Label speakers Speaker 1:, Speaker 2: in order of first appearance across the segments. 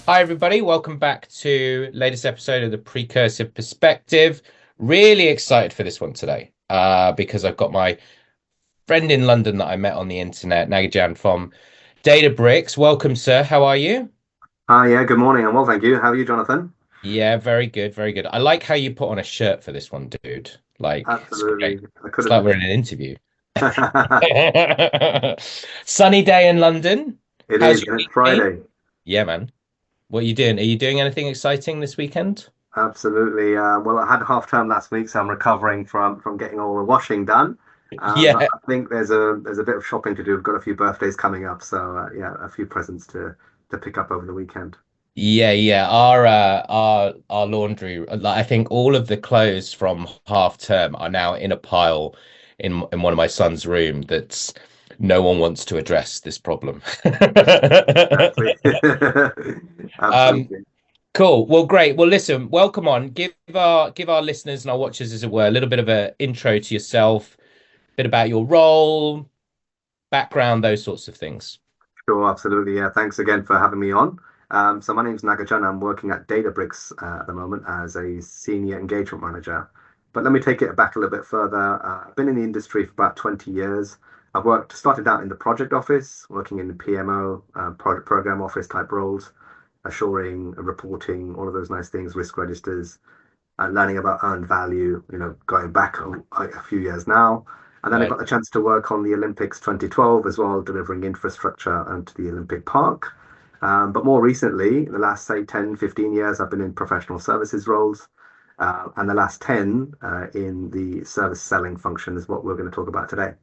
Speaker 1: Hi, everybody. Welcome back to latest episode of the Precursive Perspective. Really excited for this one today because I've got my friend in London that I met on the internet, Nagajan from Databricks. Welcome, sir. How are you?
Speaker 2: Yeah, good morning. I'm well, thank you. How are you, Jonathan?
Speaker 1: Yeah, very good, very good. I like how you put on a shirt for this one, dude. Like, it's great.
Speaker 2: Absolutely. I
Speaker 1: It's like
Speaker 2: couldn't.
Speaker 1: we're in an interview. Sunny day in London.
Speaker 2: It
Speaker 1: How's
Speaker 2: is,
Speaker 1: your
Speaker 2: and it's
Speaker 1: week been?
Speaker 2: Friday.
Speaker 1: Yeah, man. What are you doing? Are you doing anything exciting this weekend?
Speaker 2: Absolutely. Well, I had half term last week, so I'm recovering from getting all the washing done. But
Speaker 1: Yeah.
Speaker 2: I think there's a bit of shopping to do. We've got a few birthdays coming up, so yeah, a few presents to pick up over the weekend.
Speaker 1: Yeah. Our laundry, like I think all of the clothes from half term are now in a pile in one of my son's room that's no one wants to address this problem.
Speaker 2: Exactly.
Speaker 1: Um,
Speaker 2: Absolutely.
Speaker 1: cool. Well, great. Well, listen, welcome on. Give our listeners and our watchers, as it were, a little bit of an intro to yourself, a bit about your role, background, those sorts of things.
Speaker 2: Sure, absolutely. Yeah, thanks again for having me on. So my name's Nagajan. I'm working at Databricks at the moment as a senior engagement manager. But let me take it back a little bit further. I've been in the industry for about 20 years. Started out in the project office, working in the PMO, project program office type roles, assuring, reporting, all of those nice things, risk registers, learning about earned value, going back a few years now. And then I
Speaker 1: Right.
Speaker 2: got the chance to work on the Olympics 2012 as well, delivering infrastructure onto the Olympic Park. But more recently, in the last, say, 10, 15 years, I've been in professional services roles. And the last 10 in the service selling function is what we're going to talk about today.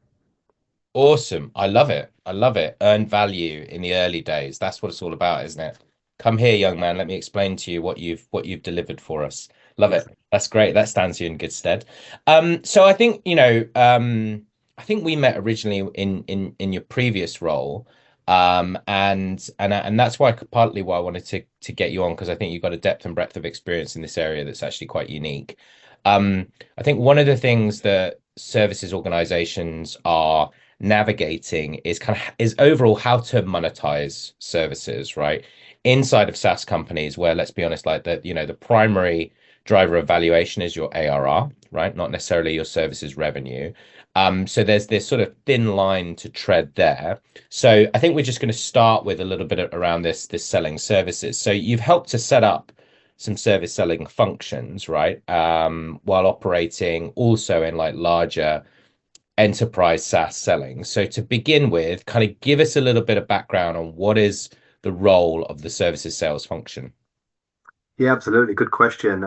Speaker 1: Awesome. I love it. I love it. Earn value in the early days. That's what it's all about, isn't it? Come here, young man. Let me explain to you what you've delivered for us. Love
Speaker 2: Yes.
Speaker 1: it. That's great. That stands you in good stead. So I think, I think we met originally in your previous role. And that's partly why I wanted to get you on, because I think you've got a depth and breadth of experience in this area that's actually quite unique. I think one of the things that services organizations are navigating is overall how to monetize services, right? Inside of SaaS companies, where let's be honest, like the primary driver of valuation is your ARR, right? Not necessarily your services revenue. So there's this sort of thin line to tread there. So I think we're just going to start with a little bit around this selling services. So you've helped to set up some service selling functions, right? While operating also in like larger enterprise SaaS selling. So to begin with, kind of give us a little bit of background on what is the role of the services sales function.
Speaker 2: Yeah, absolutely. Good question.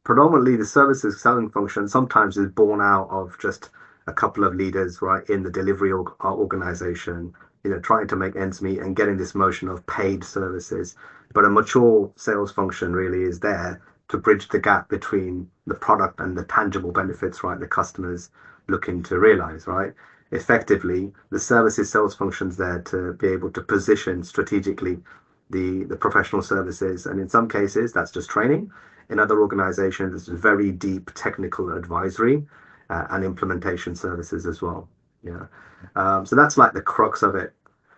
Speaker 2: Predominantly, the services selling function sometimes is born out of just a couple of leaders, right, in the delivery organization, trying to make ends meet and getting this motion of paid services. But a mature sales function really is there to bridge the gap between the product and the tangible benefits, right, the customers looking to realize, right? Effectively, the services sales function's there to be able to position strategically the professional services. And in some cases, that's just training. In other organizations, it's very deep technical advisory and implementation services as well. Yeah. So that's like the crux of it.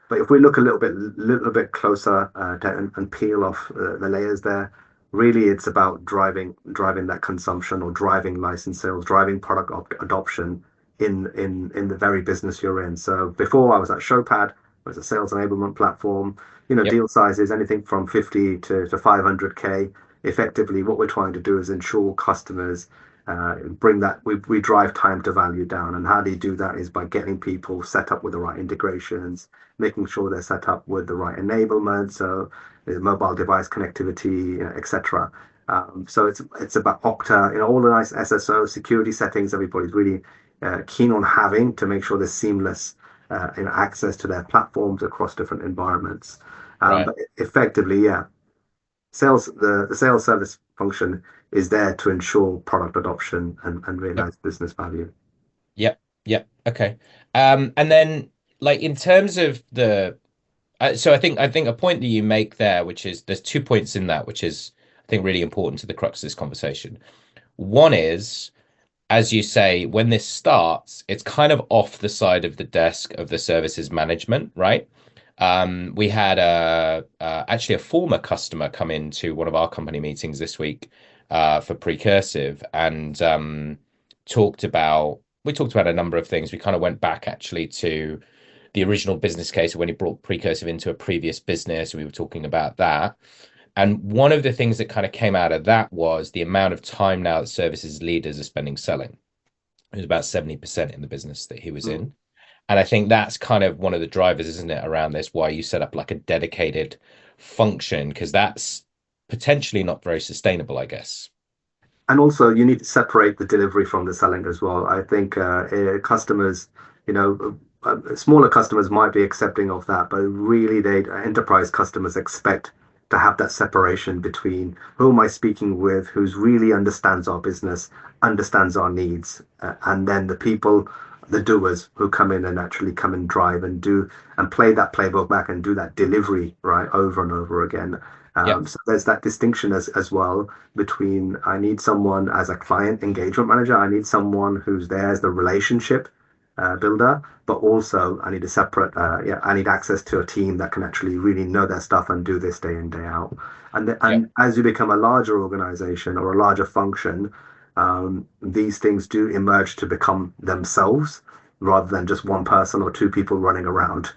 Speaker 2: But if we look a little bit closer and peel off the layers there, really it's about driving that consumption or driving license sales, driving product adoption in the very business you're in. So before I was at Showpad, it was a sales enablement platform.
Speaker 1: Yep.
Speaker 2: Deal sizes anything from 50 to 500K. Effectively, what we're trying to do is ensure customers bring that we drive time to value down. And how do you do that is by getting people set up with the right integrations, making sure they're set up with the right enablement, so mobile device connectivity, etc. So it's about Okta, all the nice SSO security settings everybody's really keen on having to make sure there's seamless access to their platforms across different environments.
Speaker 1: Right.
Speaker 2: But effectively, yeah, the sales service function is there to ensure product adoption and
Speaker 1: Yep.
Speaker 2: realize business value.
Speaker 1: Yep. Okay. And then like in terms of so I think a point that you make there, which is there's 2 points in that, which is I think really important to the crux of this conversation. One is, as you say, when this starts, it's kind of off the side of the desk of the services management, right? We had actually a former customer come into one of our company meetings this week for Precursive and we talked about a number of things. We kind of went back actually to the original business case when he brought Precursive into a previous business. We were talking about that. And one of the things that kind of came out of that was the amount of time now that services leaders are spending selling. It was about 70% in the business that he was
Speaker 2: Mm.
Speaker 1: in. And I think that's kind of one of the drivers, isn't it, around this, why you set up like a dedicated function, because that's potentially not very sustainable, I guess.
Speaker 2: And also, you need to separate the delivery from the selling as well. I think customers, you know, smaller customers might be accepting of that, but really, enterprise customers expect to have that separation between who am I speaking with, who's really understands our business, understands our needs, and then the people, the doers who come in and actually come and drive and do and play that playbook back and do that delivery right over and over again.
Speaker 1: Yep.
Speaker 2: So there's that distinction as well between I need someone as a client engagement manager, I need someone who's there as the relationship builder, but also I need a separate, yeah, I need access to a team that can actually really know their stuff and do this day in, day out.
Speaker 1: Yep.
Speaker 2: And as you become a larger organization or a larger function, these things do emerge to become themselves rather than just one person or two people running around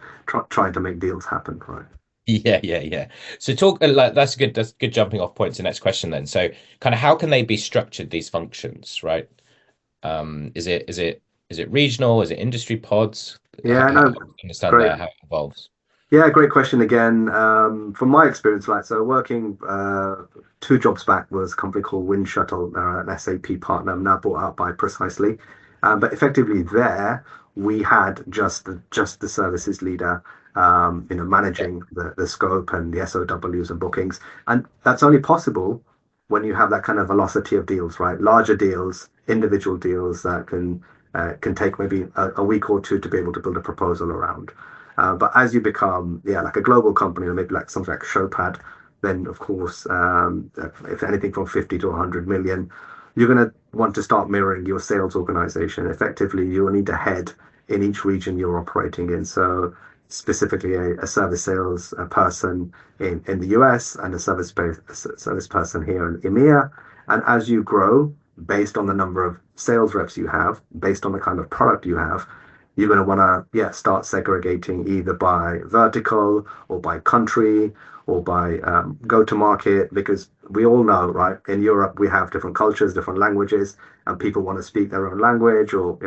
Speaker 2: trying to make deals happen, right?
Speaker 1: Yeah, yeah, yeah. So talk like that's good jumping off point to the next question then. So kind of how can they be structured, these functions, right? Is it regional? Is it industry pods?
Speaker 2: Yeah,
Speaker 1: How
Speaker 2: no,
Speaker 1: do you understand
Speaker 2: great.
Speaker 1: there how it evolves?
Speaker 2: Yeah, great question again. From my experience, like so, working two jobs back was a company called Wind Shuttle, an SAP partner, now bought out by Precisely. But effectively, there we had just the services leader,
Speaker 1: Yeah.
Speaker 2: managing the scope and the SOWs and bookings, and that's only possible when you have that kind of velocity of deals, right? Larger deals, individual deals that can take maybe a week or two to be able to build a proposal around. But as you become, yeah, like a global company, or maybe like something like Showpad, then of course, if anything from 50 to 100 million, you're going to want to start mirroring your sales organization. Effectively, you will need a head in each region you're operating in. So specifically a service sales person in the US and service person here in EMEA. And as you grow, based on the number of sales reps you have, based on the kind of product you have, you're going to want to start segregating either by vertical or by country or by go to market, because we all know, right, in Europe we have different cultures, different languages, and people want to speak their own language, or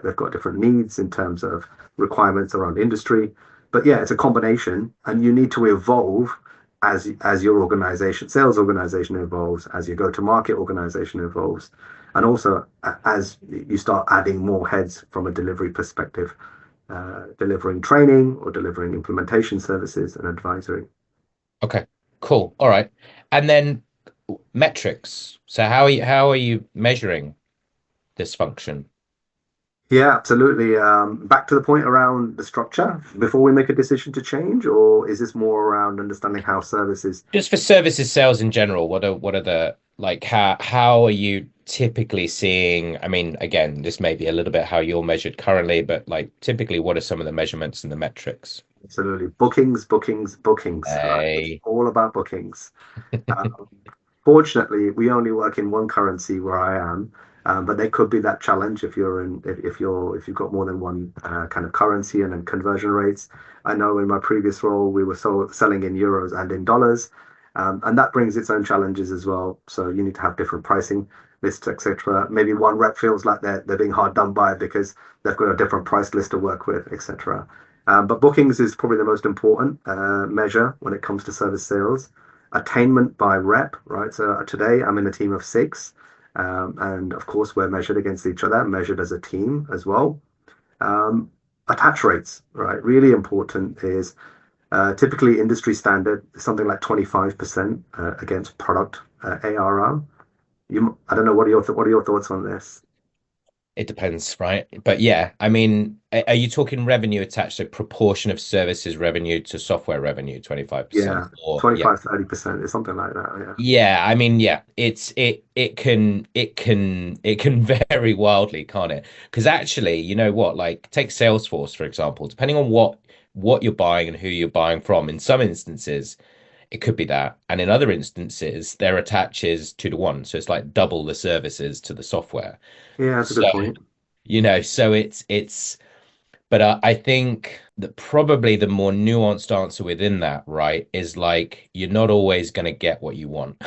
Speaker 2: they've got different needs in terms of requirements around industry. But yeah, it's a combination, and you need to evolve as your organization, sales organization evolves, as your go to market organization evolves, and also as you start adding more heads from a delivery perspective, delivering training or delivering implementation services and advisory.
Speaker 1: Okay, cool. All right. And then metrics. So how are you measuring this function?
Speaker 2: Yeah, absolutely. Back to the point around the structure before we make a decision to change, or is this more around understanding how services?
Speaker 1: Just for services sales in general, what are the like how are you typically seeing? I mean, again, this may be a little bit how you're measured currently, but like typically what are some of the measurements and the metrics?
Speaker 2: Absolutely. Bookings, bookings, bookings, right? It's
Speaker 1: Hey.
Speaker 2: all about bookings. Um, Fortunately, we only work in one currency where I am, but there could be that challenge if you've got more than one kind of currency and then conversion rates. I know in my previous role we were selling in euros and in dollars, and that brings its own challenges as well. So you need to have different pricing lists, etc. Maybe one rep feels like they're being hard done by because they've got a different price list to work with, etc. But bookings is probably the most important measure when it comes to service sales. Attainment by rep, right? So today I'm in a team of six. And of course, we're measured against each other, measured as a team as well. Um, Attach rates, right? Really important is typically industry standard, something like 25% against product ARR. I don't know, what are your thoughts on this?
Speaker 1: It depends, right? But yeah, I mean, are you talking revenue attached, so proportion of services revenue to software revenue, 25%?
Speaker 2: Yeah,
Speaker 1: Or yeah.
Speaker 2: 25-30% is something like that. Yeah.
Speaker 1: Yeah, I mean, yeah, it can vary wildly, can't it? Because actually, you know what? Like take Salesforce, for example, depending on what you're buying and who you're buying from, in some instances, it could be that. And in other instances, their attach is 2 to 1. So it's like double the services to the software.
Speaker 2: Yeah, that's a
Speaker 1: So,
Speaker 2: good point.
Speaker 1: so but I think that probably the more nuanced answer within that, right, is like you're not always going to get what you want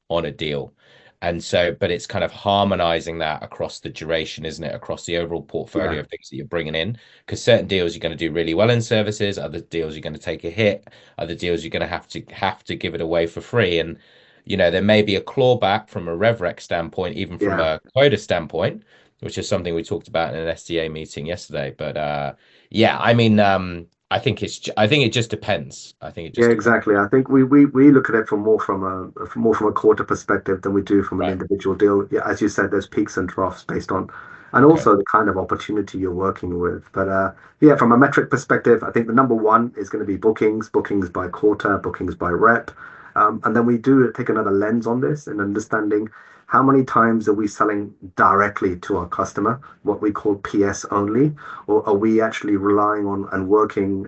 Speaker 1: on a deal. And so, but it's kind of harmonizing that across the duration, isn't it? Across the overall portfolio
Speaker 2: Yeah,
Speaker 1: of things that you're bringing in. Because certain deals you're going to do really well in services, other deals you're going to take a hit, other deals you're going to have to give it away for free. And there may be a clawback from a RevRec standpoint, even from
Speaker 2: yeah.
Speaker 1: a quota standpoint, which is something we talked about in an SDA meeting yesterday. But yeah, I mean, I think it just depends. I think it
Speaker 2: Yeah,
Speaker 1: just depends.
Speaker 2: exactly. I think we look at it from more from a quarter perspective than we do from an
Speaker 1: Right.
Speaker 2: individual deal. Yeah, as you said, there's peaks and troughs based on, and
Speaker 1: Okay.
Speaker 2: also the kind of opportunity you're working with. But yeah, from a metric perspective, I think the number one is going to be bookings by quarter, bookings by rep, and then we do take another lens on this and understanding how many times are we selling directly to our customer, what we call PS only, or are we actually relying on and working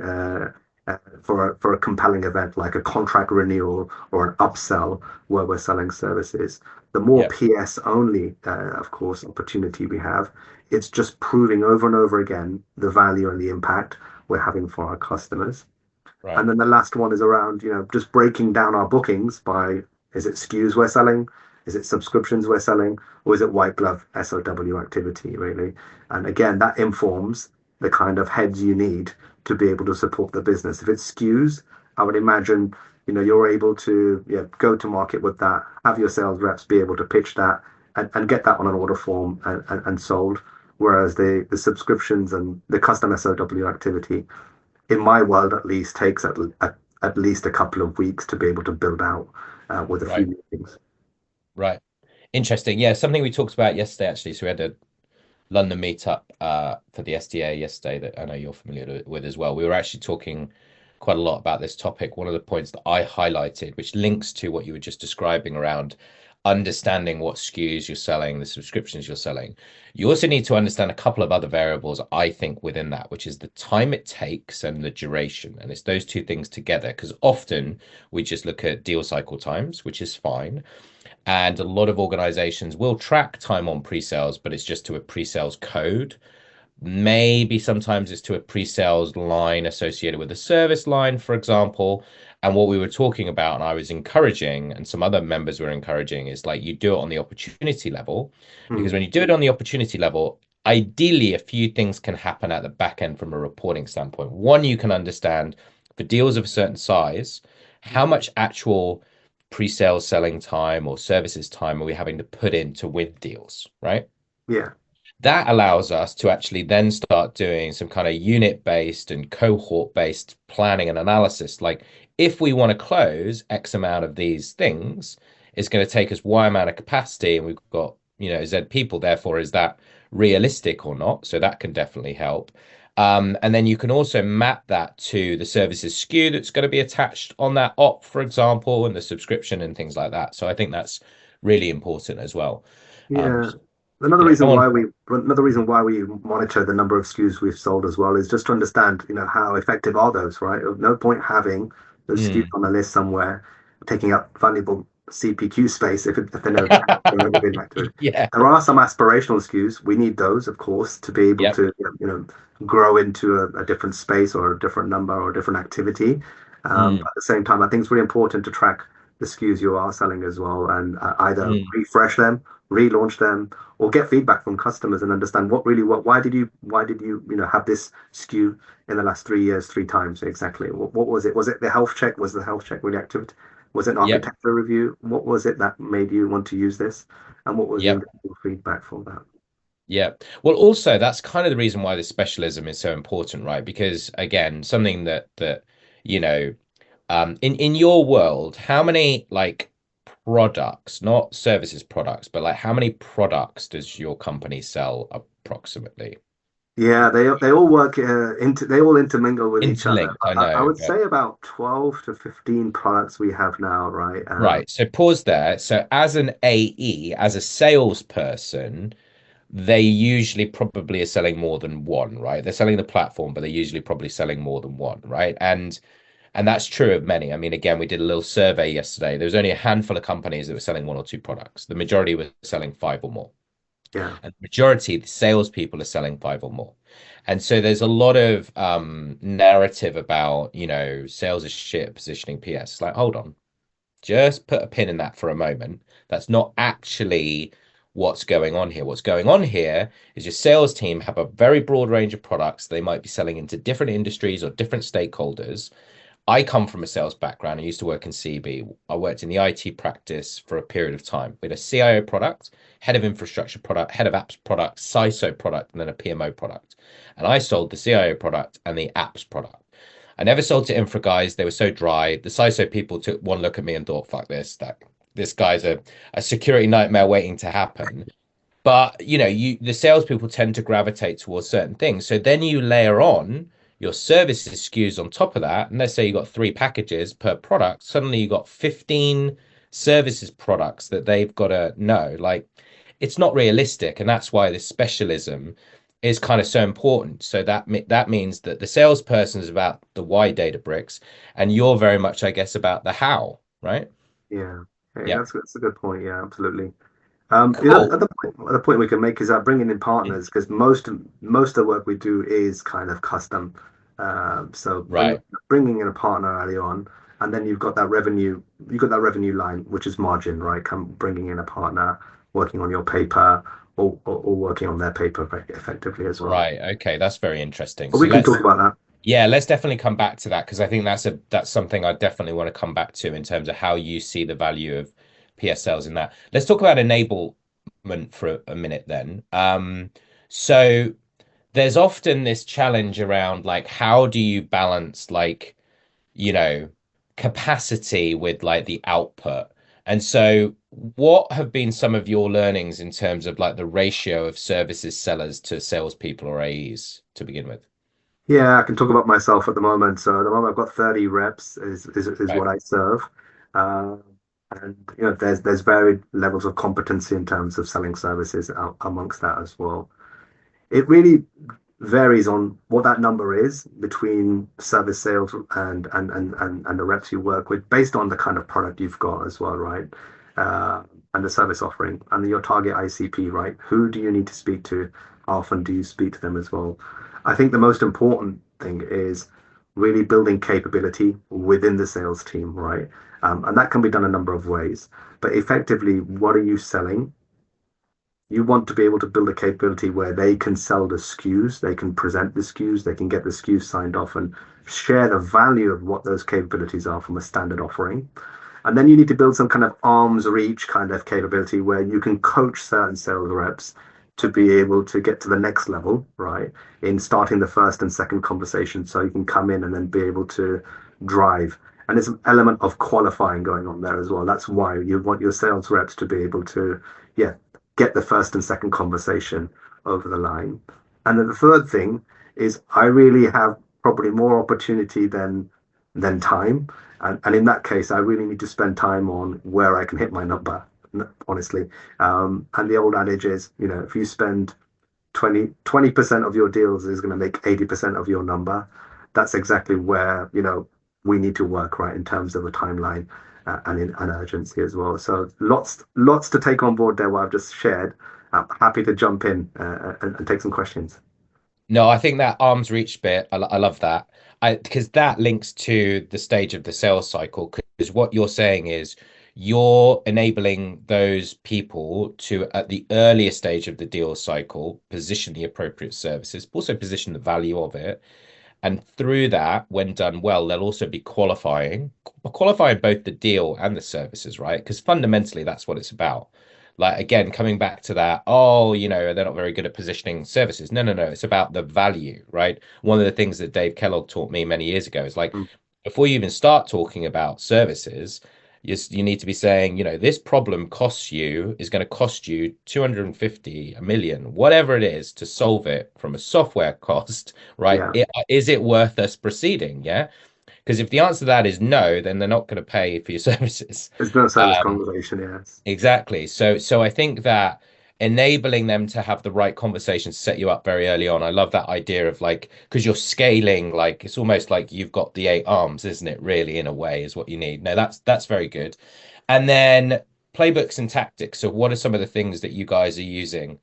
Speaker 2: for a compelling event like a contract renewal or an upsell where we're selling services. The more
Speaker 1: Yeah.
Speaker 2: PS only, of course, opportunity we have, it's just proving over and over again the value and the impact we're having for our customers.
Speaker 1: Right.
Speaker 2: And then the last one is around, just breaking down our bookings by, is it SKUs we're selling? Is it subscriptions we're selling? Or is it white glove SOW activity, really? And again, that informs the kind of heads you need to be able to support the business. If it's SKUs, I would imagine, you're able to go to market with that, have your sales reps be able to pitch that and get that on an order form and sold. Whereas the subscriptions and the custom SOW activity, in my world at least, takes at least a couple of weeks to be able to build out with a few
Speaker 1: Right.
Speaker 2: meetings.
Speaker 1: Right. Interesting. Yeah, something we talked about yesterday, actually. So we had a London meetup for the SDA yesterday that I know you're familiar with as well. We were actually talking quite a lot about this topic. One of the points that I highlighted, which links to what you were just describing around understanding what SKUs you're selling, the subscriptions you're selling. You also need to understand a couple of other variables, I think, within that, which is the time it takes and the duration. And it's those two things together, because often we just look at deal cycle times, which is fine. And a lot of organizations will track time on pre-sales, but it's just to a pre-sales code. Maybe sometimes it's to a pre-sales line associated with a service line, for example. And what we were talking about, and I was encouraging, and some other members were encouraging, is like you do it on the opportunity level, because
Speaker 2: Mm,
Speaker 1: when you do it on the opportunity level, ideally a few things can happen at the back end from a reporting standpoint. One, you can understand for deals of a certain size, how much actual pre-sales selling time or services time are we having to put in to win deals, right?
Speaker 2: yeah,
Speaker 1: That allows us to actually then start doing some kind of unit-based and cohort-based planning and analysis. Like if we want to close X amount of these things, it's going to take us Y amount of capacity, and we've got, Z people. Therefore, is that realistic or not? So that can definitely help. And then you can also map that to the services SKU that's going to be attached on that op, for example, and the subscription and things like that. So I think that's really important as well. Um,
Speaker 2: yeah.
Speaker 1: yeah, go on.
Speaker 2: Another reason why we monitor the number of SKUs we've sold as well is just to understand, how effective are those, right? No point having those SKUs
Speaker 1: Mm,
Speaker 2: on a list somewhere, taking up valuable CPQ space if they're never been active.
Speaker 1: yeah.
Speaker 2: There are some aspirational SKUs. We need those, of course, to be able
Speaker 1: Yep.
Speaker 2: to, grow into a different space or a different number or a different activity.
Speaker 1: Mm,
Speaker 2: But at the same time, I think it's really important to track the SKUs you are selling as well, and either
Speaker 1: mm,
Speaker 2: refresh them, relaunch them, or get feedback from customers and understand why did you have this SKU in the last 3 years three times exactly. What was it? Was it the health check? Was the health check really active? Was it an
Speaker 1: yep.
Speaker 2: architecture review? What was it that made you want to use this? And what was the
Speaker 1: Yep.
Speaker 2: individual feedback for that?
Speaker 1: Yeah. Well, also that's kind of the reason why this specialism is so important, right? Because again, something that you know, in your world, how many like products, not services products, but like how many products does your company sell approximately?
Speaker 2: Yeah, they all work they all intermingle with each other.
Speaker 1: Interlinked, I
Speaker 2: I
Speaker 1: know,
Speaker 2: would
Speaker 1: but
Speaker 2: say about 12 to 15 products we have now, right?
Speaker 1: right. So pause there. So as an AE, as a salesperson, they usually probably are selling more than one, right? They're selling the platform, but they're usually probably selling more than one, right? And that's true of many. I mean, again, we did a little survey yesterday. There was only a handful of companies that were selling one or two products. The majority were selling five or more.
Speaker 2: Yeah,
Speaker 1: And the majority of the salespeople are selling five or more. And so there's a lot of narrative about, sales is shit, positioning PS. It's like, hold on, just put a pin in that for a moment. That's not actually what's going on here. What's going on here is your sales team have a very broad range of products. They might be selling into different industries or different stakeholders. I come from a sales background. I used to work in CB. I worked in the IT practice for a period of time. We had a CIO product, head of infrastructure product, head of apps product, CISO product, and then a PMO product. And I sold the CIO product and the apps product. I never sold to infra guys. They were so dry. The CISO people took one look at me and thought, fuck this, that this guy's a security nightmare waiting to happen. But the salespeople tend to gravitate towards certain things. So then you layer on your services SKUs on top of that. And let's say you got three packages per product. Suddenly you got 15 services products that they've got to know. Like it's not realistic. And that's why this specialism is kind of so important. So that means that the salesperson is about the why Databricks, and you're very much, I guess, about the how, right?
Speaker 2: yeah. Hey,
Speaker 1: Yeah.
Speaker 2: that's a good point. Yeah, absolutely. The
Speaker 1: Cool.
Speaker 2: other point we can make is that bringing in partners, because most of the work we do is kind of custom. So
Speaker 1: Right.
Speaker 2: bringing in a partner early on, and then you've got that revenue line, which is margin, right? Come bringing in a partner, working on your paper, or working on their paper effectively as well.
Speaker 1: Right. Okay. That's very interesting.
Speaker 2: But
Speaker 1: So
Speaker 2: we can
Speaker 1: let's
Speaker 2: talk about that.
Speaker 1: Yeah, let's definitely come back to that because I think that's something I definitely want to come back to in terms of how you see the value of PSLs in that. Let's talk about enablement for a minute then. So there's often this challenge around like how do you balance like, you know, capacity with like the output? And so what have been some of your learnings in terms of like the ratio of services sellers to salespeople or AEs to begin with?
Speaker 2: Yeah, I can talk about myself at the moment. So at the moment, I've got 30 reps is
Speaker 1: Right.
Speaker 2: what I serve. Uh, and there's varied levels of competency in terms of selling services amongst that as well. It really varies on what that number is between service sales and the reps you work with, based on the kind of product you've got as well, right? Uh, and the service offering and your target ICP, right? Who do you need to speak to? How often do you speak to them as well? I think the most important thing is really building capability within the sales team, right? And that can be done a number of ways. But effectively, what are you selling? You want to be able to build a capability where they can sell the SKUs, they can present the SKUs, they can get the SKUs signed off and share the value of what those capabilities are from a standard offering. And then you need to build some kind of arm's reach kind of capability where you can coach certain sales reps to be able to get to the next level, right? In starting the first and second conversation. So you can come in and then be able to drive. And there's an element of qualifying going on there as well. That's why you want your sales reps to be able to, yeah, get the first and second conversation over the line. And then the third thing is I really have probably more opportunity than time. And in that case, I really need to spend time on where I can hit my number, honestly. And the old adage is, if you spend 20% of your deals is going to make 80% of your number, that's exactly where, we need to work, right, in terms of a timeline and in an urgency as well. So lots to take on board there, what I've just shared. I'm happy to jump in and take some questions.
Speaker 1: No, I think that arm's reach bit, I love that. Because that links to the stage of the sales cycle. Because what you're saying is you're enabling those people to, at the earlier stage of the deal cycle, position the appropriate services, also position the value of it. And through that, when done well, they'll also be qualifying both the deal and the services, right? Because fundamentally, that's what it's about. Like, again, coming back to that, oh, they're not very good at positioning services. No, no, no. It's about the value, right? One of the things that Dave Kellogg taught me many years ago is like,
Speaker 2: Mm.
Speaker 1: before you even start talking about services, You need to be saying, this problem is going to cost you 250, a million, whatever it is to solve it from a software cost, right?
Speaker 2: Yeah,
Speaker 1: Is it worth us proceeding? Yeah. Because if the answer to that is no, then they're not going to pay for your services.
Speaker 2: there's no service
Speaker 1: Um,
Speaker 2: conversation. Yes.
Speaker 1: Exactly. So I think that enabling them to have the right conversations set you up very early on. I love that idea of like, because you're scaling, like it's almost like you've got the eight arms, isn't it? Really, in a way, is what you need. No, that's very good. And then playbooks and tactics. So what are some of the things that you guys are using?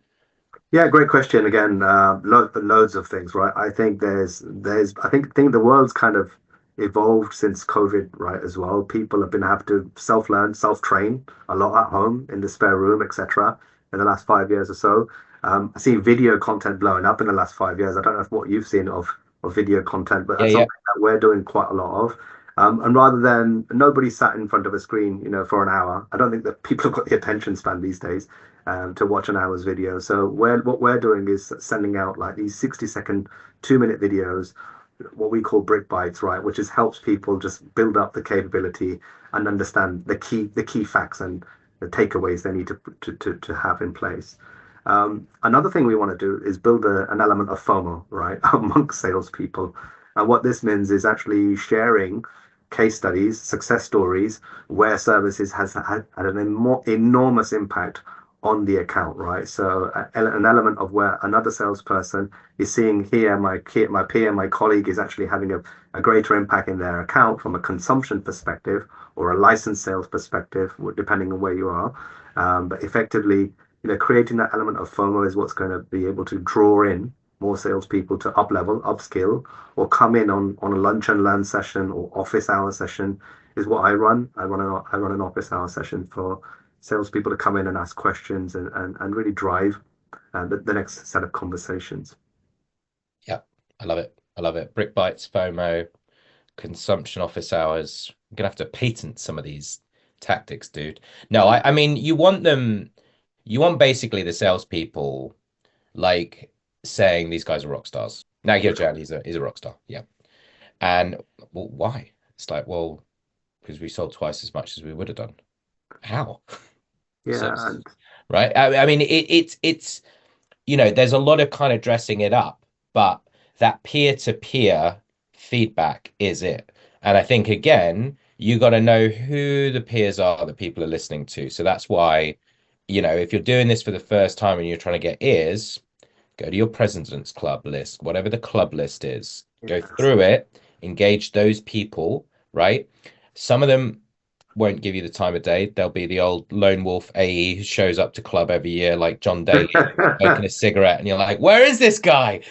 Speaker 2: Yeah, great question. Again, loads of things, right? I think I think the world's kind of evolved since COVID, right? As well, people have been have to self-learn, self-train a lot at home in the spare room, etc. In the last 5 years or so, I see video content blowing up in the last 5 years. I don't know if what you've seen of video content, but
Speaker 1: Yeah,
Speaker 2: that's
Speaker 1: yeah.
Speaker 2: something that we're doing quite a lot of. And rather than nobody sat in front of a screen, for an hour, I don't think that people have got the attention span these days to watch an hour's video. So what we're doing is sending out like these 60-second, 2-minute videos, what we call brick bites, right? Which is helps people just build up the capability and understand the key facts and the takeaways they need to have in place. Another thing we want to do is build an element of FOMO, right, amongst salespeople. And what this means is actually sharing case studies, success stories, where services has had an enormous impact on the account, right? So an element of where another salesperson is seeing here, my peer, my colleague is actually having a greater impact in their account from a consumption perspective or a license sales perspective, depending on where you are. But effectively, creating that element of FOMO is what's going to be able to draw in more salespeople to up level, upskill, or come in on a lunch and learn session or office hour session is what I run. I run an office hour session for salespeople to come in and ask questions and really drive the next set of conversations.
Speaker 1: Yeah. I love it. I love it. Brick bites, FOMO, consumption office hours. I'm gonna have to patent some of these tactics, dude. No, I mean you want basically the salespeople like saying these guys are rock stars. Nagajan, he's a rock star. Yeah. And well, why? It's like, well, because we sold twice as much as we would have done. How?
Speaker 2: Yeah,
Speaker 1: Services,
Speaker 2: and
Speaker 1: right? I mean, it's there's a lot of kind of dressing it up, but that peer-to-peer feedback is it. And I think again, you got to know who the peers are that people are listening to. So that's why, if you're doing this for the first time and you're trying to get ears, go to your President's Club list, whatever the club list is, go
Speaker 2: yes,
Speaker 1: through it, engage those people, right? Some of them won't give you the time of day. There'll be the old lone wolf AE who shows up to club every year, like John Daly, smoking a cigarette, and you're like, where is this guy?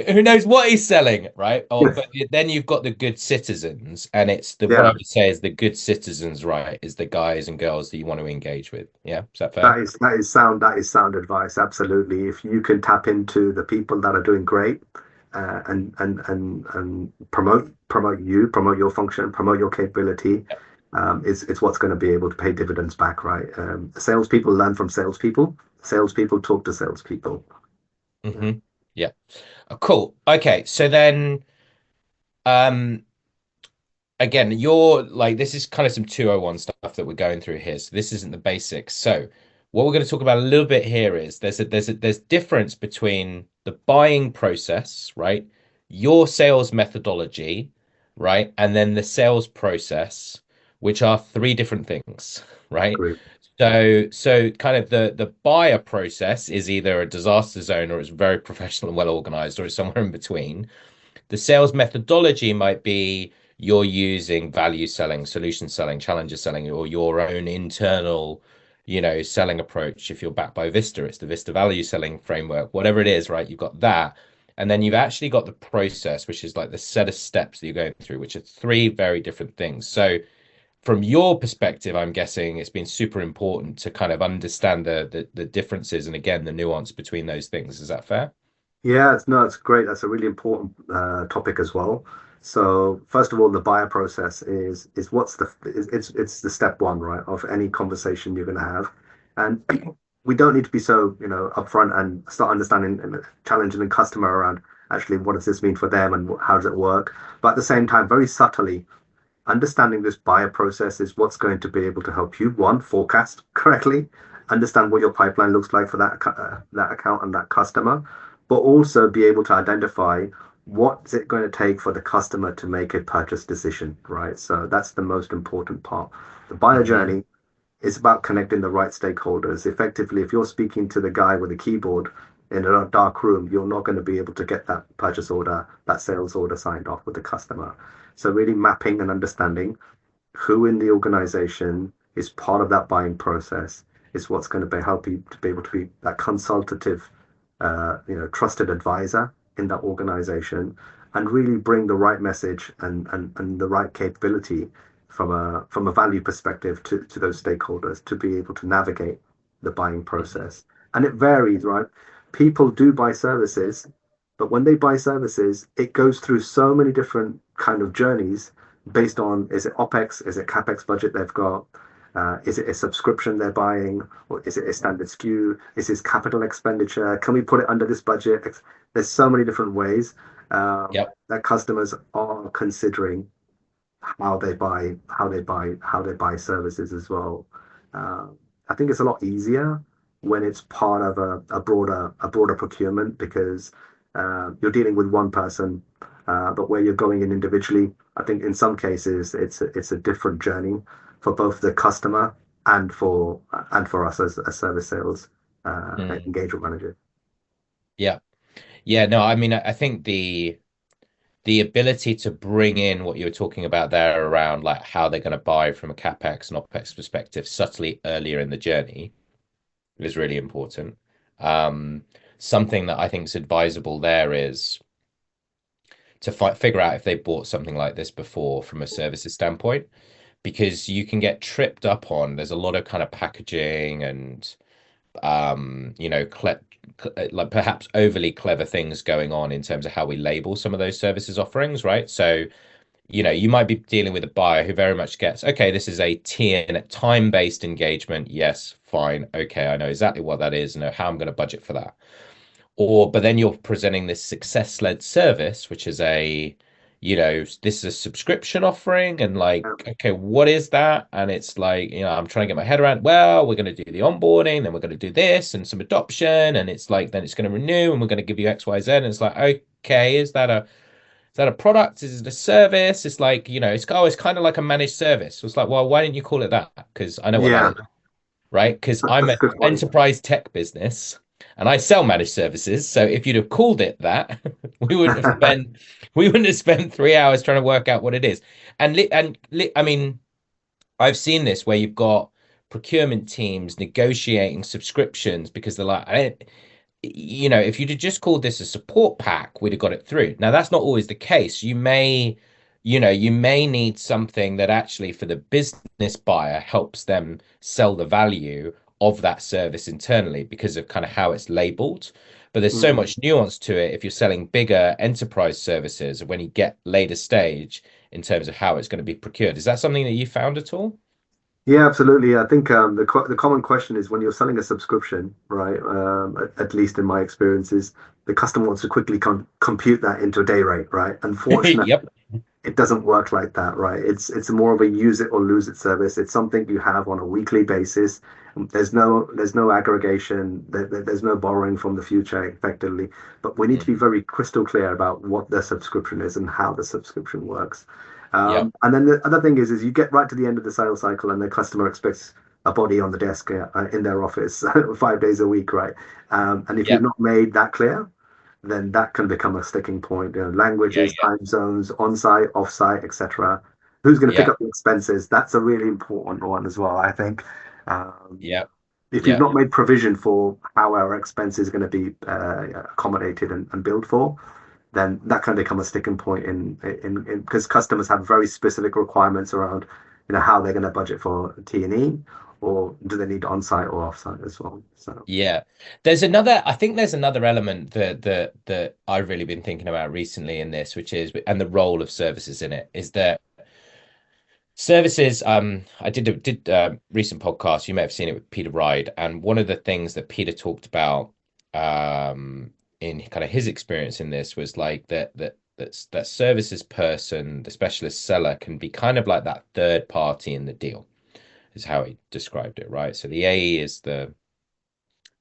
Speaker 1: Who knows what he's selling, right? Or but then you've got the good citizens, and it's the what I
Speaker 2: yeah.
Speaker 1: would say is the good citizens, right? Is the guys and girls that you want to engage with. Yeah, is that fair?
Speaker 2: That is sound advice. Absolutely. If you can tap into the people that are doing great, and promote your function, promote your capability, it's what's going to be able to pay dividends back, right? Salespeople learn from salespeople. Salespeople talk to salespeople. Yeah.
Speaker 1: Hmm. Yeah. Cool. Okay. So then, um, again, you're like, this is kind of some 201 stuff that we're going through here. So this isn't the basics. So what we're going to talk about a little bit here is there's difference between the buying process, right? Your sales methodology, right? And then the sales process, which are three different things, right?
Speaker 2: Agree.
Speaker 1: So kind of the buyer process is either a disaster zone or it's very professional and well organized, or it's somewhere in between. The sales methodology might be you're using value selling, solution selling, challenger selling, or your own internal, selling approach. If you're backed by Vista, it's the Vista value selling framework, whatever it is, right? You've got that. And then you've actually got the process, which is like the set of steps that you're going through, which are three very different things. So from your perspective, I'm guessing it's been super important to kind of understand the differences and again the nuance between those things. Is that fair?
Speaker 2: Yeah, it's great. That's a really important topic as well. So first of all, the buyer process is what's the it's the step one, right, of any conversation you're going to have, and we don't need to be so upfront and start understanding and challenging the customer around actually what does this mean for them and how does it work, but at the same time, very subtly understanding this buyer process is what's going to be able to help you, one, forecast correctly, understand what your pipeline looks like for that account and that customer, but also be able to identify what is it going to take for the customer to make a purchase decision, right? So that's the most important part. The buyer
Speaker 1: Hmm.
Speaker 2: journey is about connecting the right stakeholders. Effectively, if you're speaking to the guy with a keyboard in a dark room, you're not going to be able to get that purchase order, that sales order signed off with the customer. So really mapping and understanding who in the organization is part of that buying process is what's going to help you to be able to be that consultative, trusted advisor in that organization, and really bring the right message and the right capability from a value perspective to those stakeholders to be able to navigate the buying process. And it varies, right? People do buy services, but when they buy services, it goes through so many different kind of journeys based on, is it OpEx, is it CapEx budget they've got, is it a subscription they're buying, or is it a standard SKU? Is this capital expenditure? Can we put it under this budget? There's so many different ways
Speaker 1: Yep.
Speaker 2: that customers are considering how they buy services as well. Uh, I think it's a lot easier when it's part of a broader procurement because you're dealing with one person, but where you're going in individually, I think in some cases it's a different journey for both the customer and for us as a service sales
Speaker 1: Mm.
Speaker 2: engagement manager.
Speaker 1: Yeah. Yeah. No, I mean, I think the ability to bring in what you were talking about there around like how they're going to buy from a capex and opex perspective subtly earlier in the journey is really important. Um, Something that I think is advisable there is to figure out if they bought something like this before from a services standpoint, because you can get tripped up on. There's a lot of kind of packaging and like perhaps overly clever things going on in terms of how we label some of those services offerings, right? So you might be dealing with a buyer who very much gets, okay, this is a TN time-based engagement. Yes, fine. Okay, I know exactly what that is, know how I'm going to budget for that. But then you're presenting this success-led service, which is this is a subscription offering, and like,
Speaker 2: Yeah,
Speaker 1: okay, what is that? And it's like, I'm trying to get my head around, well, we're going to do the onboarding, then we're going to do this and some adoption, and it's like, then it's going to renew, and we're going to give you X, Y, Z. And it's like, okay, is that a product? Is it a service? It's like, it's kind of like a managed service. So it's like, well, why didn't you call it that? Because I know what that
Speaker 2: yeah,
Speaker 1: is, right? Because I'm
Speaker 2: that's
Speaker 1: an
Speaker 2: a good point.
Speaker 1: enterprise tech business and I sell managed services. So if you'd have called it that, we wouldn't have spent we wouldn't have spent 3 hours trying to work out what it is. I mean, I've seen this where you've got procurement teams negotiating subscriptions because they're like, if you'd have just called this a support pack, we'd have got it through. Now, that's not always the case. You may need something that actually for the business buyer helps them sell the value of that service internally because of kind of how it's labeled. But there's so
Speaker 2: Mm.
Speaker 1: much nuance to it if you're selling bigger enterprise services when you get later stage in terms of how it's going to be procured. Is that something that you found at all?
Speaker 2: Yeah, absolutely. I think the common question is when you're selling a subscription, right? At least in my experiences, the customer wants to quickly compute that into a day rate, right? Unfortunately,
Speaker 1: Yep.
Speaker 2: it doesn't work like that, right? It's more of a use it or lose it service. It's something you have on a weekly basis. There's no aggregation. There's no borrowing from the future effectively. But we need to be
Speaker 1: Mhm.
Speaker 2: very crystal clear about what the subscription is and how the subscription works.
Speaker 1: Yep.
Speaker 2: And then the other thing is you get right to the end of the sales cycle and the customer expects a body on the desk in their office 5 days a week, right? And if you've
Speaker 1: Yep.
Speaker 2: not made that clear, then that can become a sticking point.
Speaker 1: Yeah.
Speaker 2: Languages,
Speaker 1: Yeah.
Speaker 2: time zones, on-site, off-site, etc. Who's going to pick
Speaker 1: Yeah.
Speaker 2: up the expenses? That's a really important one as well, I think. Um,
Speaker 1: Yeah.
Speaker 2: if you've
Speaker 1: Yeah.
Speaker 2: not made provision for how our expenses are going to be accommodated and billed for, then that can become a sticking point in because customers have very specific requirements around, how they're going to budget for T&E, or do they need on-site or off-site as well? So.
Speaker 1: Yeah. I think there's another element that I've really been thinking about recently in this, which is, and the role of services in it, is that services, I did a recent podcast, you may have seen it with Peter Ride, and one of the things that Peter talked about in kind of his experience in this was like that that services person, the specialist seller, can be kind of like that third party in the deal, is how he described it, right? So the AE is the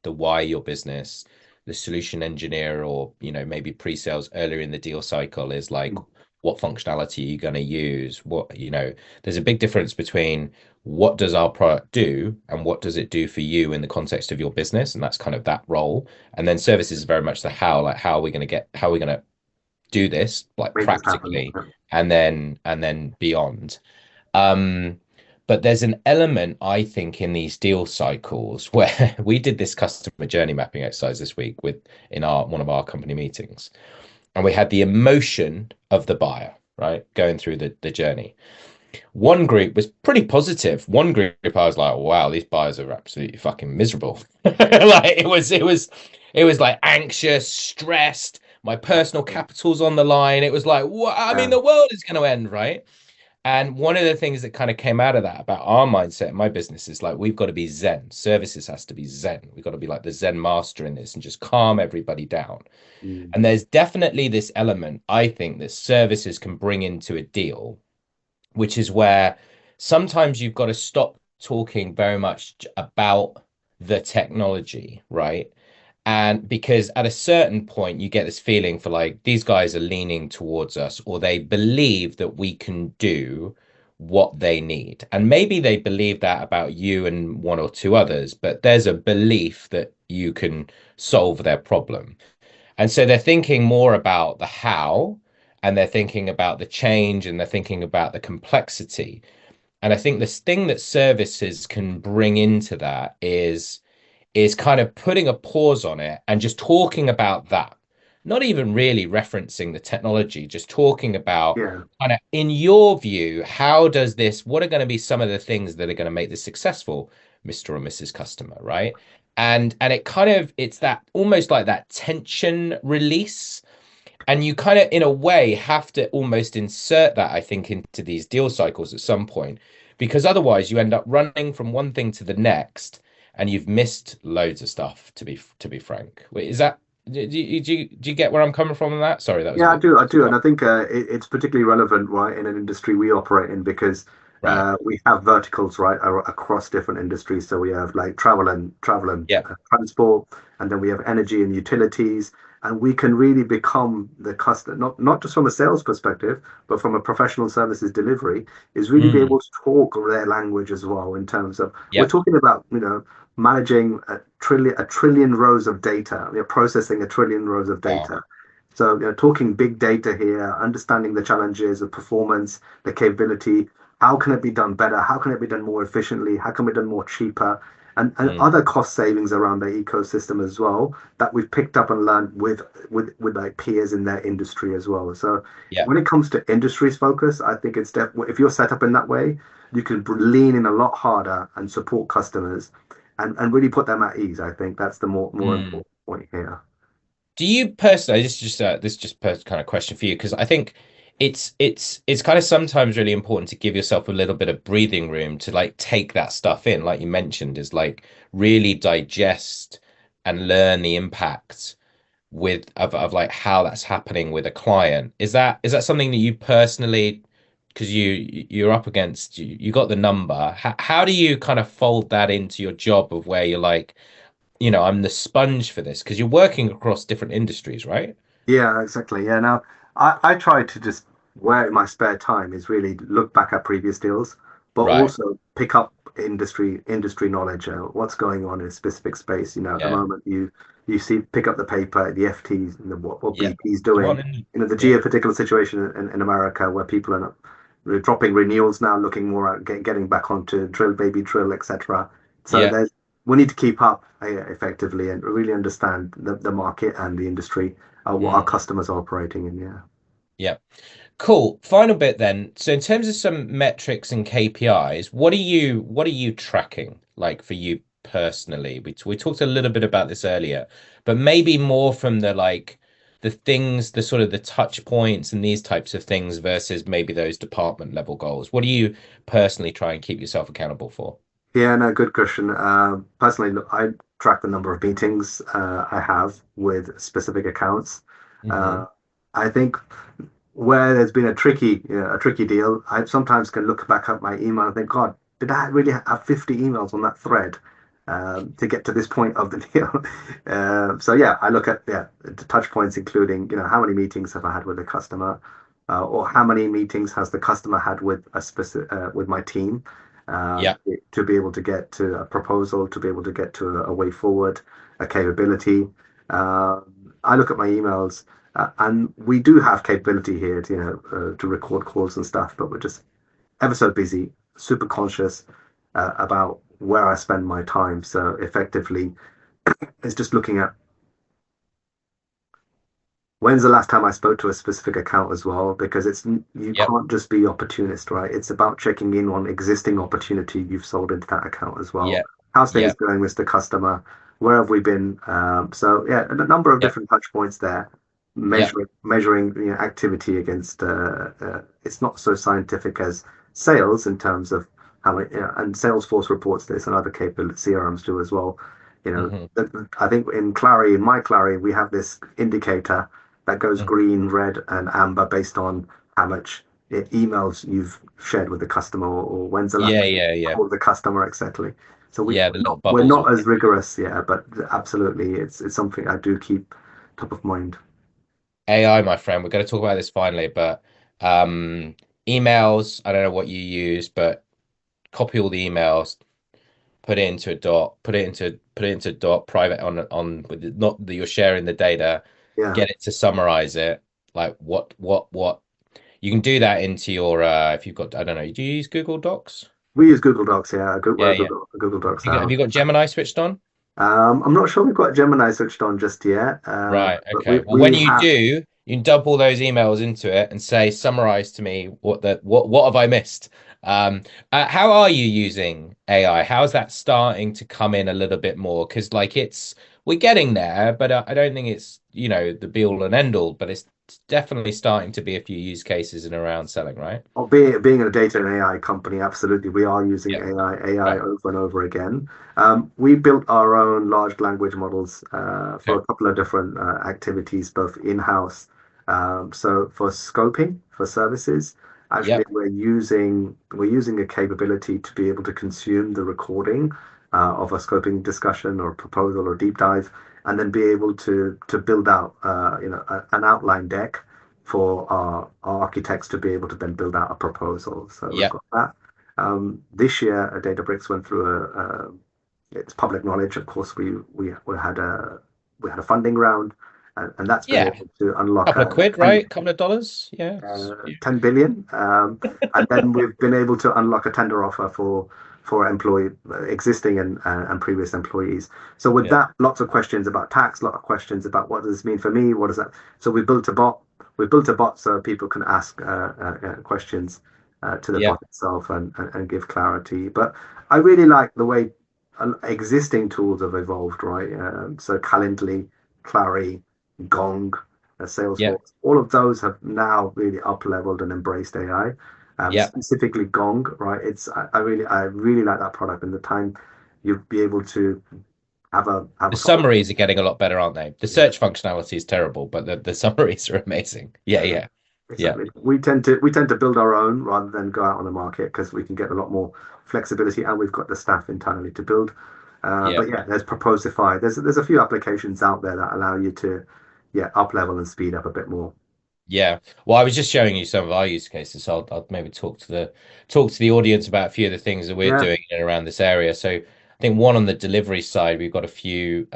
Speaker 1: why your business, the solution engineer, or maybe pre-sales earlier in the deal cycle is like, what functionality are you going to use? There's a big difference between what does our product do and what does it do for you in the context of your business, and that's kind of that role. And then services is very much the how, like how are we going to do this like
Speaker 2: Make this happen.
Speaker 1: practically, and then beyond. um but there's an element, I think, in these deal cycles where we did this customer journey mapping exercise this week with in our one of our company meetings, and we had the emotion of the buyer, right, going through the journey. One group was pretty positive. One group, I was like, wow, these buyers are absolutely fucking miserable. Like it was like anxious, stressed. My personal capital's on the line. It was like, what? I mean,
Speaker 2: Yeah.
Speaker 1: the world is going to end, right? And one of the things that kind of came out of that about our mindset in my business is like, we've got to be Zen. Services has to be Zen. We've got to be like the Zen master in this and just calm everybody down.
Speaker 2: Mm.
Speaker 1: And there's definitely this element, I think, that services can bring into a deal, which is where sometimes you've got to stop talking very much about the technology, right? And because at a certain point, you get this feeling for like these guys are leaning towards us, or they believe that we can do what they need. And maybe they believe that about you and one or two others, but there's a belief that you can solve their problem. And so they're thinking more about the how, and they're thinking about the change, and they're thinking about the complexity. And I think this thing that services can bring into that is kind of putting a pause on it and just talking about that. Not even really referencing the technology, just talking about
Speaker 2: Yeah.
Speaker 1: kind of, in your view, how does this, what are going to be some of the things that are going to make this successful, Mr. or Mrs. Customer, right? And it kind of, it's that almost like that tension release, and you kind of, in a way, have to almost insert that, I think, into these deal cycles at some point, because otherwise you end up running from one thing to the next, and you've missed loads of stuff. To be frank, wait, is that do you get where I'm coming from on that? Sorry, that was a
Speaker 2: Yeah, I
Speaker 1: bit.
Speaker 2: do. I do. And I think it's particularly relevant, right, in an industry we operate in because
Speaker 1: Right.
Speaker 2: we have verticals, right, across different industries. So we have like travel and
Speaker 1: Yeah.
Speaker 2: transport, and then we have energy and utilities. And we can really become the customer, not just from a sales perspective, but from a professional services delivery, is really be
Speaker 1: Mm.
Speaker 2: able to talk their language as well in terms of we're
Speaker 1: Yep.
Speaker 2: talking about, managing a trillion rows of data, processing a trillion rows of
Speaker 1: Wow.
Speaker 2: data. So, talking big data here, understanding the challenges of performance, the capability, how can it be done better? How can it be done more efficiently? How can it be done more cheaper? And
Speaker 1: Mm.
Speaker 2: other cost savings around the ecosystem as well that we've picked up and learned with like peers in their industry as well. So
Speaker 1: Yep.
Speaker 2: when it comes to industry's focus, I think it's definitely if you're set up in that way, you can lean in a lot harder and support customers and really put them at ease. I think that's the more
Speaker 1: Mm.
Speaker 2: important point here.
Speaker 1: Do you personally, this is just kind of question for you, because I think it's kind of sometimes really important to give yourself a little bit of breathing room to like take that stuff in, like you mentioned, is like really digest and learn the impact of like how that's happening with a client. Is that something that you personally, because you're up against, you got the number, how do you kind of fold that into your job of where you're like, I'm the sponge for this, because you're working across different industries, right?
Speaker 2: Yeah, exactly. Yeah. Now, I try to just where in my spare time is really look back at previous deals, but
Speaker 1: Right.
Speaker 2: also pick up industry knowledge. What's going on in a specific space? At the
Speaker 1: Yeah.
Speaker 2: moment, you see pick up the paper, the FTs, and what
Speaker 1: Yeah.
Speaker 2: BP's
Speaker 1: Come on
Speaker 2: doing.
Speaker 1: in.
Speaker 2: The
Speaker 1: Yeah.
Speaker 2: geopolitical situation in America, where people are not, they're dropping renewals now, looking more at getting back onto drill, baby drill, etc. So
Speaker 1: Yeah.
Speaker 2: there's we need to keep up effectively and really understand the market and the industry what our
Speaker 1: Mm.
Speaker 2: customers are operating in. Yeah.
Speaker 1: Yeah. Cool. Final bit then. So in terms of some metrics and KPIs, what are you tracking like for you personally? We talked a little bit about this earlier, but maybe more from the like the things, the sort of the touch points and these types of things versus maybe those department level goals. What do you personally try and keep yourself accountable for?
Speaker 2: Yeah, no, good question. Personally, look, I track the number of meetings I have with specific accounts.
Speaker 1: Hmm.
Speaker 2: Uh, I think where there's been a tricky deal, I sometimes can look back at my email and think, God, did I really have 50 emails on that thread to get to this point of the deal? So yeah, I look at the touch points, including how many meetings have I had with the customer, or how many meetings has the customer had with a specific with my team,
Speaker 1: Yeah.
Speaker 2: to be able to get to a proposal, to be able to get to a way forward, a capability. I look at my emails. And we do have capability here to, to record calls and stuff, but we're just ever so busy, super conscious about where I spend my time. So effectively, it's just looking at when's the last time I spoke to a specific account as well, because you
Speaker 1: Yep.
Speaker 2: can't just be opportunist, right? It's about checking in on existing opportunity you've sold into that account as well.
Speaker 1: Yep.
Speaker 2: How's things
Speaker 1: Yep.
Speaker 2: going, Mr. Customer? Where have we been? So yeah, a number of
Speaker 1: Yep.
Speaker 2: different touch points there.
Speaker 1: Yep.
Speaker 2: Measuring activity against. It's not so scientific as sales in terms of how it, and Salesforce reports this, and other capable CRMs do as well.
Speaker 1: Hmm.
Speaker 2: I think in my Clary, we have this indicator that goes green, red, and amber based on how much emails you've shared with the customer, or when's the last
Speaker 1: Yeah.
Speaker 2: time
Speaker 1: Yeah.
Speaker 2: you
Speaker 1: Yeah.
Speaker 2: called the customer, exactly. So
Speaker 1: Yeah. The little
Speaker 2: we're
Speaker 1: bubbles will
Speaker 2: not as
Speaker 1: tick.
Speaker 2: rigorous, yeah, but absolutely, it's something I do keep top of mind.
Speaker 1: AI, my friend, we're going to talk about this finally, but um, emails, I don't know what you use, but copy all the emails, put it into a dot, put it into dot private on with not that you're sharing the data,
Speaker 2: Yeah,
Speaker 1: get it to summarize it. Like what you can do that into your if you've got, I don't know, do you use Google Docs?
Speaker 2: we use Google Docs, yeah,
Speaker 1: Yeah, yeah.
Speaker 2: Google Docs
Speaker 1: Have
Speaker 2: now.
Speaker 1: you got Gemini switched on?
Speaker 2: I'm not sure we've got Gemini switched on just yet,
Speaker 1: Right.
Speaker 2: but we
Speaker 1: Okay. Well, when
Speaker 2: we
Speaker 1: you
Speaker 2: have.
Speaker 1: do, you can dump all those emails into it and say, summarize to me what have I missed? How are you using AI? How's that starting to come in a little bit more? Because like we're getting there, but I don't think it's the be all and end all. But it's definitely starting to be a few use cases in around selling, right?
Speaker 2: Well, being a data and AI company, absolutely, we are using
Speaker 1: Yeah.
Speaker 2: AI
Speaker 1: Right.
Speaker 2: over and over again. We built our own large language models for
Speaker 1: Okay.
Speaker 2: a couple of different activities, both in-house. So for scoping for services, actually,
Speaker 1: Yep.
Speaker 2: we're using a capability to be able to consume the recording of a scoping discussion or proposal or deep dive, and then be able to build out an outline deck for our architects to be able to then build out a proposal. So we've
Speaker 1: Yep.
Speaker 2: got that. This year, Databricks went through it's public knowledge. Of course, we had a funding round, and that's been
Speaker 1: Yeah.
Speaker 2: able to unlock
Speaker 1: Couple of
Speaker 2: a
Speaker 1: quid,
Speaker 2: 10,
Speaker 1: right? Couple of dollars. Yeah.
Speaker 2: 10 billion. And then we've been able to unlock a tender offer for employee existing and previous employees. So with
Speaker 1: Yeah.
Speaker 2: that, lots of questions about tax, a lot of questions about what does this mean for me? What does that? So we built a bot. We built a bot so people can ask questions to the
Speaker 1: Yeah.
Speaker 2: bot itself and give clarity. But I really like the way existing tools have evolved, right? So Calendly, Clary, Gong,
Speaker 1: Yeah.
Speaker 2: Salesforce, all of those have now really up leveled and embraced AI.
Speaker 1: Yeah.
Speaker 2: Specifically Gong, right? I really like that product, and the time you'll be able to have
Speaker 1: The
Speaker 2: a call.
Speaker 1: summaries are getting a lot better, aren't they? The
Speaker 2: Yeah,
Speaker 1: search functionality is terrible, but the summaries are amazing. Yeah,
Speaker 2: yeah,
Speaker 1: yeah, yeah,
Speaker 2: exactly. We tend to build our own rather than go out on the market because we can get a lot more flexibility, and we've got the staff internally to build.
Speaker 1: yeah,
Speaker 2: But yeah, there's Proposify. There's a few applications out there that allow you to up level and speed up a bit more.
Speaker 1: yeah. Well, I was just showing you some of our use cases, so I'll maybe talk to the audience about a few of the things that we're
Speaker 2: Yeah,
Speaker 1: doing in and around this area. So I think one on the delivery side, we've got a few.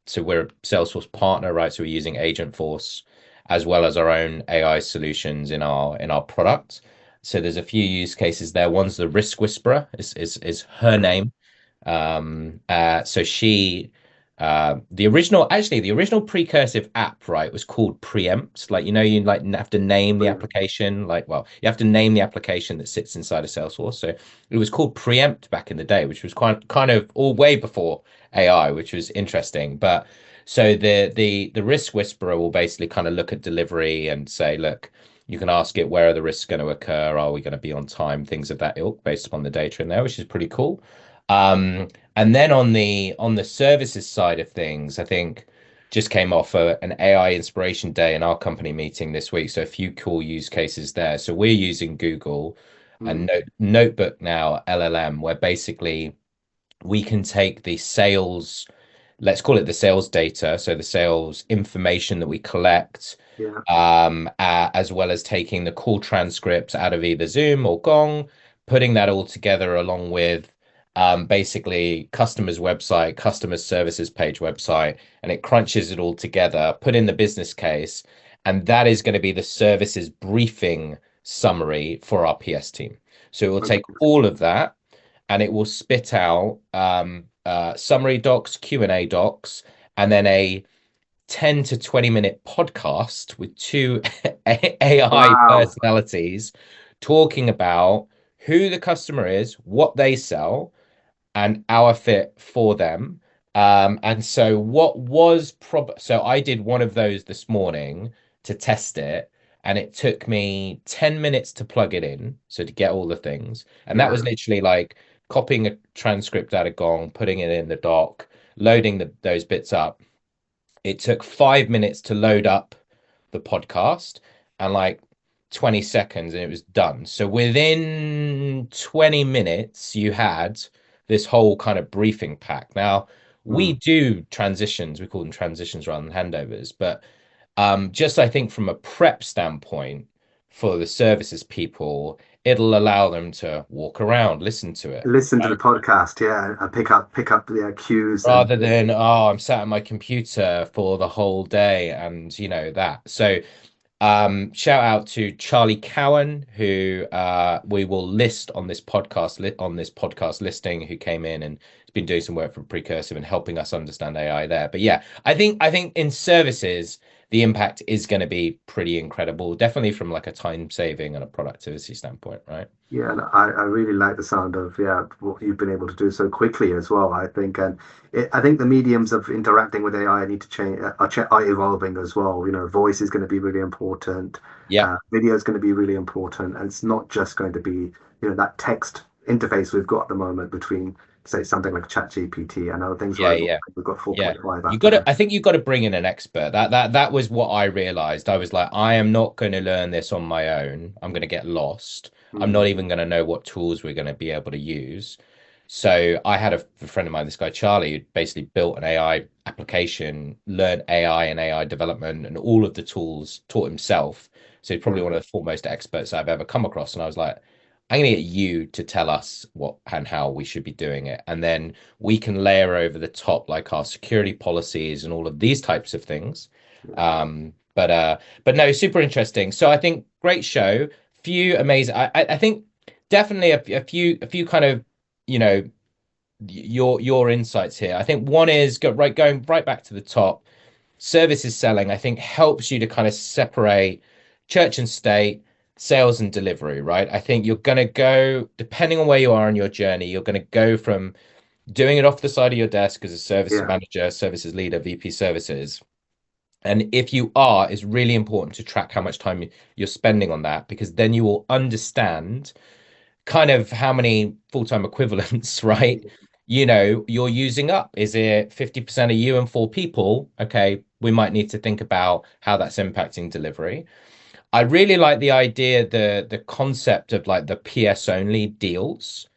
Speaker 1: So we're a Salesforce partner, right? So we're using Agentforce as well as our own AI solutions in our product. So there's a few use cases there. One's the Risk Whisperer is her name. So the original Precursive app, right, was called Preempt. Like, you like have to name the
Speaker 2: brilliant.
Speaker 1: application. Like, well, you have to name the application that sits inside of Salesforce. So it was called Preempt back in the day, which was kind of all way before AI, which was interesting. But so the Risk Whisperer will basically kind of look at delivery and say, look, you can ask it where are the risks going to occur? Are we going to be on time? Things of that ilk based upon the data in there, which is pretty cool. And then on the services side of things, I think. just came off an AI inspiration day in our company meeting this week. So a few cool use cases there. So we're using Google and
Speaker 2: Mm.
Speaker 1: Notebook now, LLM, where basically we can take the sales, let's call it the sales data, so the sales information that we collect,
Speaker 2: Yeah,
Speaker 1: as well as taking the call transcripts out of either Zoom or Gong, putting that all together along with basically customer's website, customer services page website, and it crunches it all together, put in the business case, and that is going to be the services briefing summary for our PS team. So it will take
Speaker 2: okay.
Speaker 1: all of that and it will spit out summary docs, Q&A docs, and then a 10 to 20-minute podcast with two AI
Speaker 2: Wow.
Speaker 1: personalities talking about who the customer is, what they sell, and our fit for them. And so what was so I did one of those this morning to test it, and it took me 10 minutes to plug it in, so to get all the things. And that was
Speaker 2: Yeah,
Speaker 1: literally like copying a transcript out of Gong, putting it in the doc, loading those bits up. It took 5 minutes to load up the podcast and like 20 seconds and it was done. So within 20 minutes, you had this whole kind of briefing pack. Now, we
Speaker 2: mm.
Speaker 1: do transitions, we call them transitions rather than handovers, but just I think from a prep standpoint for the services people, it'll allow them to walk around, listen to it.
Speaker 2: Listen to the
Speaker 1: Right?
Speaker 2: podcast, yeah, and pick up the cues and
Speaker 1: Rather than, oh, I'm sat at my computer for the whole day and that. So shout out to Charlie Cowan, who we will list on this podcast listing, who came in and has been doing some work for Precursive and helping us understand AI there. But yeah, I think in services, the impact is going to be pretty incredible, definitely from like a time saving and a productivity standpoint, right?
Speaker 2: yeah, and I really like the sound of what you've been able to do so quickly as well. I think, and I think the mediums of interacting with AI need to change, are evolving as well. You know, voice is going to be really important,
Speaker 1: Yeah,
Speaker 2: video is going to be really important, and it's not just going to be that text interface we've got at the moment between say something like ChatGPT. I know things are
Speaker 1: yeah,
Speaker 2: evolving.
Speaker 1: yeah.
Speaker 2: We've got
Speaker 1: Yeah.
Speaker 2: 4.5
Speaker 1: You
Speaker 2: out
Speaker 1: got
Speaker 2: there.
Speaker 1: to, I think you got to bring in an expert. That was what I realized. I was like, I am not going to learn this on my own. I'm going to get lost. I'm
Speaker 2: Mm,
Speaker 1: not even going to know what tools we're going to be able to use. So I had a friend of mine, this guy Charlie, who basically built an AI application, learned AI and AI development and all of the tools, taught himself. So he's probably
Speaker 2: yeah,
Speaker 1: one of the foremost experts I've ever come across. And I was like, I'm going to get you to tell us what and how we should be doing it. And then we can layer over the top like our security policies and all of these types of things.
Speaker 2: yeah,
Speaker 1: But no, super interesting. So I think great show, few amazing. I think definitely a few kind of you know your insights here. I think one is going right back to the top. Services selling, I think, helps you to kind of separate church and state, sales and delivery, right? I think you're going to go, depending on where you are in your journey, you're going to go from doing it off the side of your desk as a service
Speaker 2: yeah.
Speaker 1: manager, services leader, VP services. And if you are, it's really important to track how much time you're spending on that because then you will understand kind of how many full-time equivalents, right? You're using up. Is it 50% of you and four people? Okay, we might need to think about how that's impacting delivery. I really like the idea, the concept of like the PS only deals,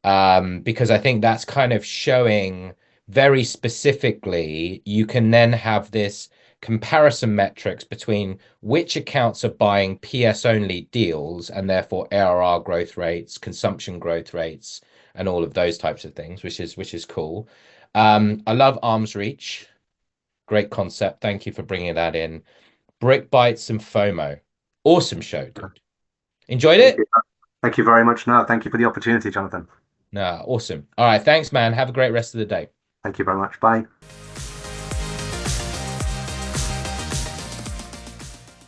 Speaker 1: because I think that's kind of showing very specifically you can then have this comparison metrics between which accounts are buying PS only deals and therefore ARR growth rates, consumption growth rates, and all of those types of things, which is cool. I love arm's reach. Great concept. Thank you for bringing that in. Brick Bites and FOMO. Awesome show, dude. Enjoyed
Speaker 2: Thank
Speaker 1: it?
Speaker 2: you. Thank you very much. No, thank you for the opportunity, Jonathan.
Speaker 1: No, awesome. All right, thanks, man. Have a great rest of the day.
Speaker 2: Thank you very much. Bye.